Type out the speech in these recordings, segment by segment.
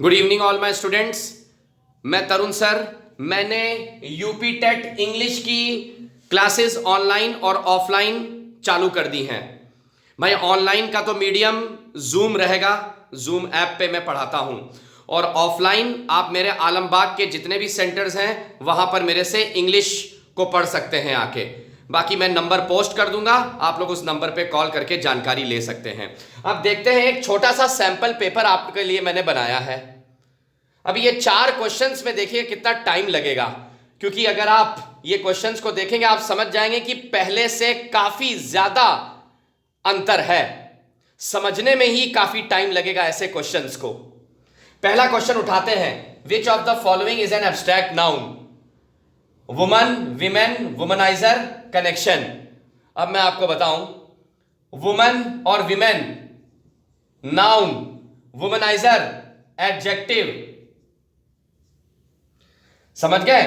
Good evening all my students. मैं तरुण sir. मैंने UP TET English की क्लासेस ऑनलाइन और ऑफलाइन चालू कर दी हैं। भाई ऑनलाइन का तो मीडियम जूम रहेगा, जूम ऐप पे मैं पढ़ाता हूं, और ऑफलाइन आप मेरे आलमबाग के जितने भी सेंटर्स हैं वहां पर मेरे से इंग्लिश को पढ़ सकते हैं आके। बाकी मैं नंबर पोस्ट कर दूंगा, आप लोग उस नंबर पे कॉल करके जानकारी ले सकते हैं। अब देखते हैं, एक छोटा सा सैंपल पेपर आपके लिए मैंने बनाया है। अब ये 4 क्वेश्चंस में देखिए कितना टाइम लगेगा, क्योंकि अगर आप ये क्वेश्चंस को देखेंगे आप समझ जाएंगे कि पहले से काफी ज्यादा अंतर है। समझने में ही काफी टाइम लगेगा ऐसे क्वेश्चंस को। पहला क्वेश्चन उठाते हैं, which of the following is an abstract noun? Woman, women, womaniser, connection. अब मैं आपको बताऊं, वुमन और विमेन नाउन, वुमनाइजर एडजेक्टिव, समझ गए?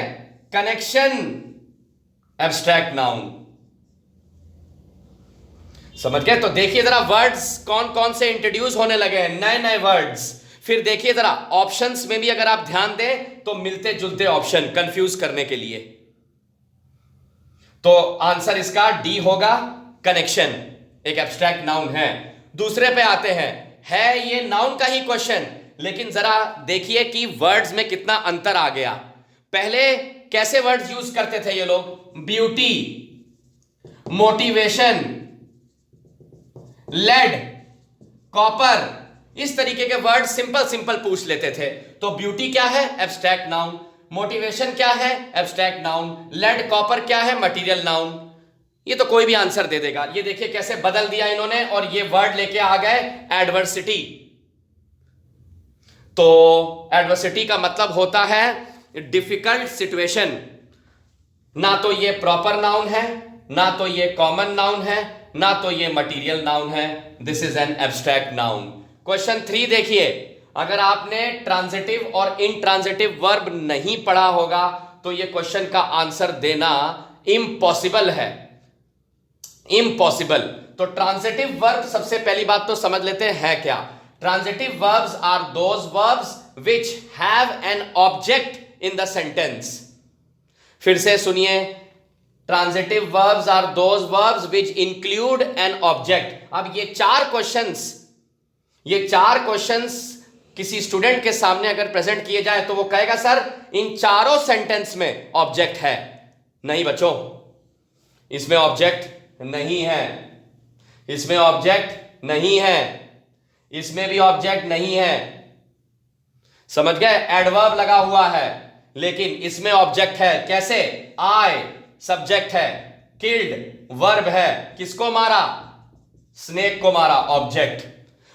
कनेक्शन एब्स्ट्रैक्ट नाउन, समझ गए? तो देखिए जरा वर्ड्स कौन कौन से इंट्रोड्यूस होने लगे हैं, नए नए वर्ड्स। फिर देखिए जरा ऑप्शंस में भी अगर आप ध्यान दें तो मिलते जुलते ऑप्शन कंफ्यूज करने के लिए। तो आंसर इसका डी होगा, कनेक्शन एक एब्स्ट्रैक्ट नाउन है। दूसरे पे आते हैं, है ये नाउन का ही क्वेश्चन, लेकिन जरा देखिए कि वर्ड्स में कितना अंतर आ गया। पहले कैसे वर्ड्स यूज करते थे ये लोग? ब्यूटी, मोटिवेशन, लेड, कॉपर, इस तरीके के वर्ड सिंपल सिंपल पूछ लेते थे। तो ब्यूटी क्या है? Abstract noun. मोटिवेशन क्या है? Abstract noun. लेड, कॉपर क्या है? Material noun. ये तो कोई भी आंसर दे देगा। ये देखिए कैसे बदल दिया इन्होंने, और ये वर्ड लेके आ गए एडवर्सिटी। तो एडवर्सिटी का मतलब होता है डिफिकल्ट सिचुएशन। ना तो ये प्रॉपर नाउन है, ना तो ये कॉमन नाउन है, ना तो ये मटेरियल नाउन है। This is an abstract noun. Question 3 देखिए, अगर आपने ट्रांजिटिव और इनट्रांजिटिव वर्ब नहीं पढ़ा होगा तो ये क्वेश्चन का आंसर देना इम्पॉसिबल है, इम्पॉसिबल। तो ट्रांजिटिव वर्ब सबसे पहली बात तो समझ लेते हैं क्या। Transitive verbs are those verbs which have an object in the sentence. फिर से सुनिए, transitive verbs are those verbs which include an object. अब ये 4 क्वेश्चंस किसी स्टूडेंट के सामने अगर प्रेजेंट किए जाए तो वो कहेगा सर इन चारों सेंटेंस में ऑब्जेक्ट है। नहीं बच्चों, इसमें ऑब्जेक्ट नहीं है, इसमें ऑब्जेक्ट नहीं है, इसमें भी ऑब्जेक्ट नहीं है। समझ गए? एडवर्ब लगा हुआ है लेकिन इसमें ऑब्जेक्ट है। कैसे? आई सब्जेक्ट है, किल्ड वर्ब है, किसको मारा? स्नेक को मारा, ऑब्जेक्ट।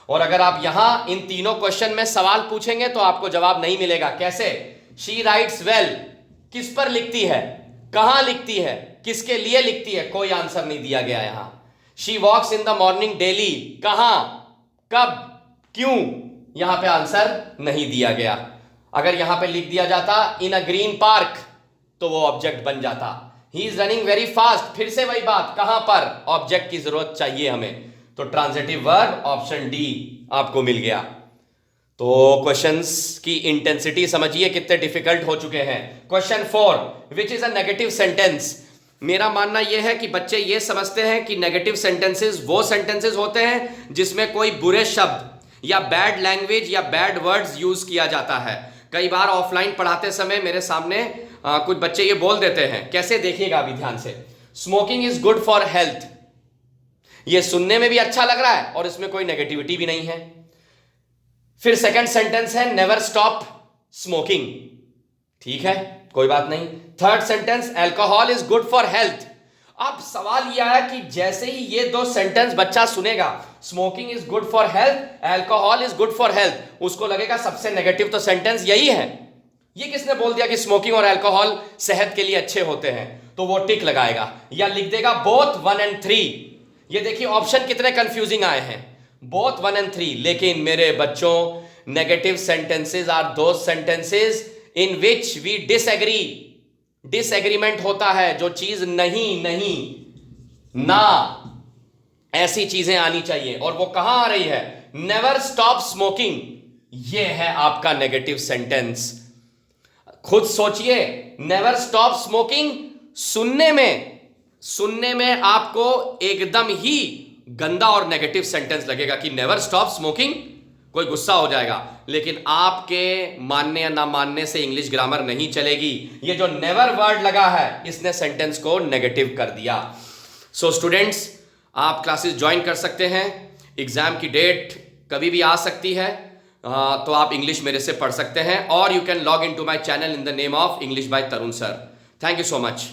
और अगर आप यहां इन तीनों क्वेश्चन में सवाल पूछेंगे तो आपको जवाब नहीं मिलेगा। कैसे? शी राइट्स वेल किस पर लिखती है, कहां लिखती है, किसके लिए लिखती है? कोई आंसर नहीं दिया गया यहां। She walks in the morning daily, कहां, कब, क्यों? यहां पे आंसर नहीं दिया गया। अगर यहां पे लिख दिया जाता इन अ ग्रीन पार्क तो वो ऑब्जेक्ट बन जाता। He is running very fast, फिर से वही बात, कहां पर? ऑब्जेक्ट की जरूरत चाहिए हमें। तो ट्रांजिटिव वर्ब ऑप्शन डी आपको मिल गया। तो क्वेश्चंस की इंटेंसिटी समझिए कितने डिफिकल्ट हो चुके हैं। Question 4, which is a negative sentence? मेरा मानना यह है कि बच्चे ये समझते हैं कि नेगेटिव सेंटेंसेस वो सेंटेंसेस होते हैं जिसमें कोई बुरे शब्द या बैड लैंग्वेज या बैड वर्ड्स यूज किया जाता है। कई बार ऑफलाइन पढ़ाते समय मेरे सामने कुछ बच्चे ये बोल देते हैं। कैसे? देखिएगा अभी ध्यान से। Smoking is good for health, ये सुनने में भी अच्छा लग रहा है और इसमें कोई नेगेटिविटी भी नहीं है। फिर सेकंड सेंटेंस है नेवर स्टॉप स्मोकिंग, ठीक है, कोई बात नहीं। Third sentence alcohol is good for health. अब सवाल यह है कि जैसे ही ये 2 सेंटेंस बच्चा सुनेगा, smoking is good for health, alcohol is good for health, उसको लगेगा सबसे नेगेटिव तो सेंटेंस यही है। ये किसने बोल दिया कि स्मोकिंग और अल्कोहल सेहत के लिए अच्छे होते हैं? तो वो टिक लगाएगा या लिख देगा बोथ 1 and 3। ये देखिए ऑप्शन कितने कंफ्यूजिंग आए हैं, बोथ 1 and 3। लेकिन मेरे बच्चों, negative sentences are those sentences in which we disagree. Disagreement होता है, जो चीज नहीं, ना, ऐसी चीजें आनी चाहिए। और वो कहां आ रही है? नेवर स्टॉप स्मोकिंग, ये है आपका नेगेटिव सेंटेंस। खुद सोचिए, नेवर स्टॉप स्मोकिंग सुनने में आपको एकदम ही गंदा और नेगेटिव सेंटेंस लगेगा कि नेवर स्टॉप स्मोकिंग, कोई गुस्सा हो जाएगा। लेकिन आपके मानने या ना मानने से इंग्लिश ग्रामर नहीं चलेगी। ये जो नेवर वर्ड लगा है इसने सेंटेंस को नेगेटिव कर दिया। सो स्टूडेंट्स, आप क्लासेस ज्वाइन कर सकते हैं। एग्जाम की डेट कभी भी आ सकती है, तो आप इंग्लिश मेरे से पढ़ सकते हैं। और you can log in to my channel in the name of English by Tarun sir. Thank you so much.